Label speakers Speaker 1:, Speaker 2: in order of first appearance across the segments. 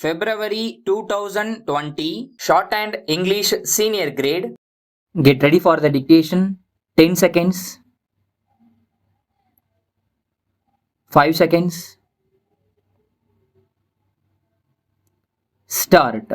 Speaker 1: February 2020, Shorthand English Senior Grade. Get ready for the dictation. 10 seconds. 5 seconds. Start.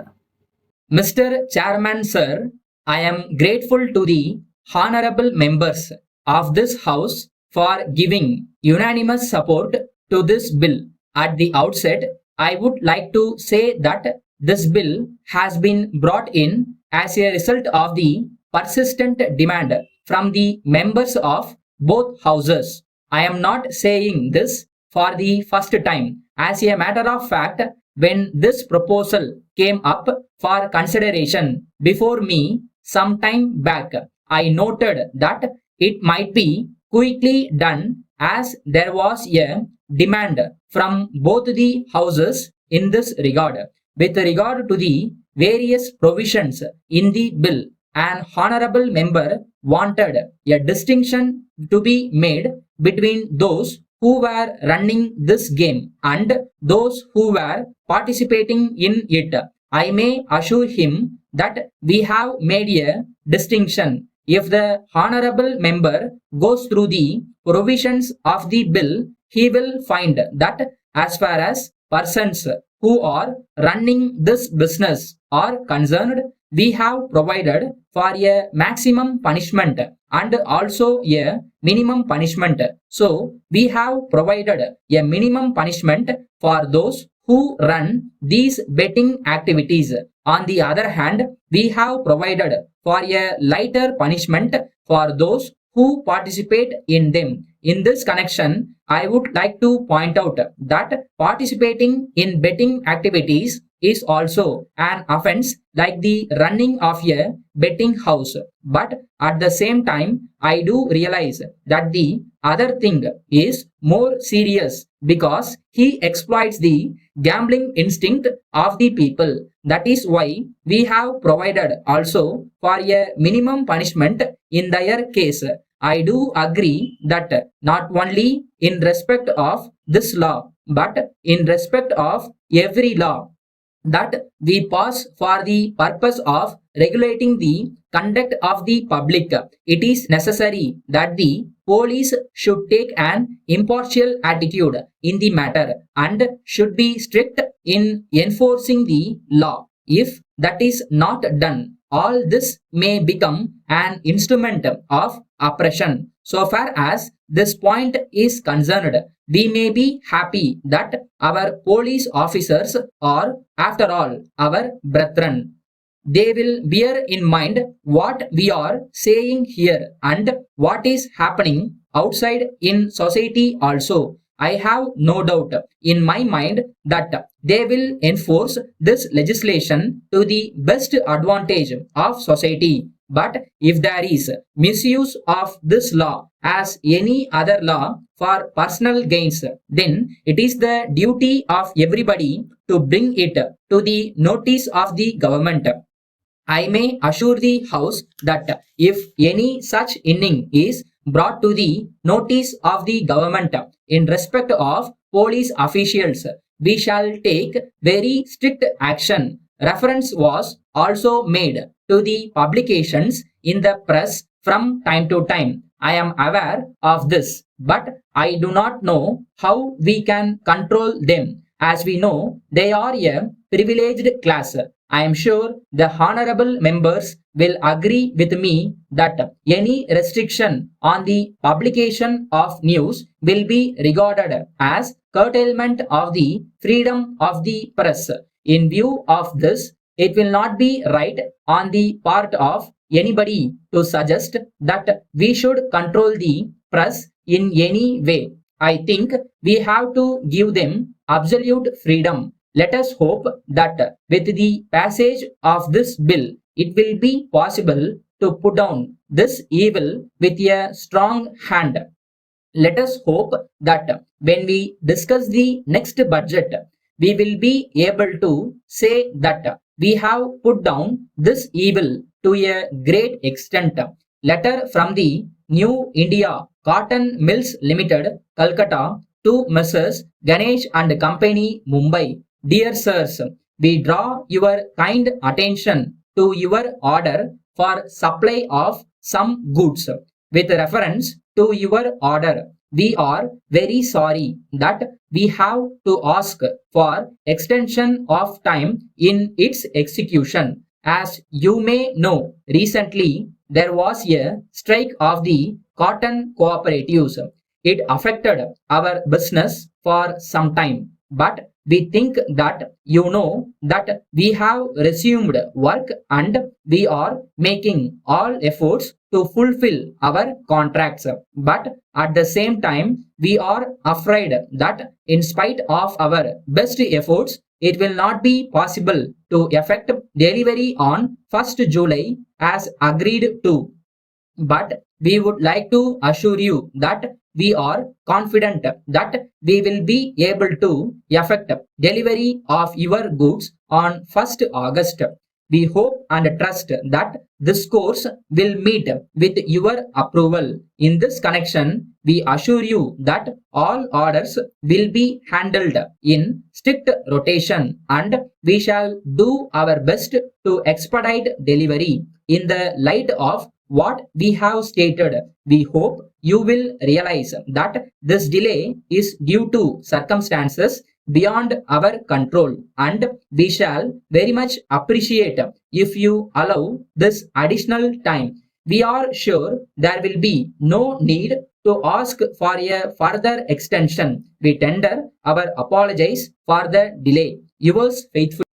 Speaker 1: Mr. Chairman Sir, I am grateful to the honorable members of this House for giving unanimous support to this bill. At the outset, I would like to say that this bill has been brought in as a result of the persistent demand from the members of both houses. I am not saying this for the first time. As a matter of fact, when this proposal came up for consideration before me some time back, I noted that it might be quickly done as there was a demand from both the houses in this regard. With regard to the various provisions in the bill, an honorable member wanted a distinction to be made between those who were running this game and those who were participating in it. I may assure him that we have made a distinction. If the honorable member goes through the provisions of the bill, he will find that as far as persons who are running this business are concerned, we have provided for a maximum punishment and also a minimum punishment. So, we have provided a minimum punishment for those who run these betting activities. On the other hand, we have provided for a lighter punishment for those who participate in them. In this connection, I would like to point out that participating in betting activities is also an offense like the running of a betting house. But at the same time, I do realize that the other thing is more serious because he exploits the gambling instinct of the people. That is why we have provided also for a minimum punishment in their case. I do agree that not only in respect of this law, but in respect of every law that we pass for the purpose of regulating the conduct of the public, it is necessary that the police should take an impartial attitude in the matter and should be strict in enforcing the law. If that is not done, all this may become an instrument of oppression. So far as this point is concerned, we may be happy that our police officers are, after all, our brethren. They will bear in mind what we are saying here and what is happening outside in society also. I have no doubt in my mind that they will enforce this legislation to the best advantage of society. But if there is misuse of this law as any other law for personal gains, then it is the duty of everybody to bring it to the notice of the government. I may assure the House that if any such inning is brought to the notice of the government in respect of police officials, we shall take very strict action. Reference was also made to the publications in the press from time to time. I am aware of this, but I do not know how we can control them. As we know, they are a privileged class. I am sure the honorable members will agree with me that any restriction on the publication of news will be regarded as curtailment of the freedom of the press. In view of this, it will not be right on the part of anybody to suggest that we should control the press in any way. I think we have to give them absolute freedom. Let us hope that with the passage of this bill, it will be possible to put down this evil with a strong hand. Let us hope that when we discuss the next budget, we will be able to say that we have put down this evil to a great extent. Letter from the New India Cotton Mills Limited, Calcutta, to Messrs. Ganesh and Company, Mumbai. Dear Sirs, we draw your kind attention to your order for supply of some goods. With reference to your order, we are very sorry that we have to ask for extension of time in its execution. As you may know, recently there was a strike of the cotton cooperatives. It affected our business for some time, but we think that you know that we have resumed work and we are making all efforts to fulfill our contracts. But at the same time, we are afraid that in spite of our best efforts, it will not be possible to effect delivery on 1st July as agreed to. But we would like to assure you that we are confident that we will be able to effect delivery of your goods on 1st August. We hope and trust that this course will meet with your approval. In this connection, we assure you that all orders will be handled in strict rotation and we shall do our best to expedite delivery. In the light of what we have stated, we hope you will realize that this delay is due to circumstances beyond our control and we shall very much appreciate if you allow this additional time. We are sure there will be no need to ask for a further extension. We tender our apologies for the delay. Yours faithfully.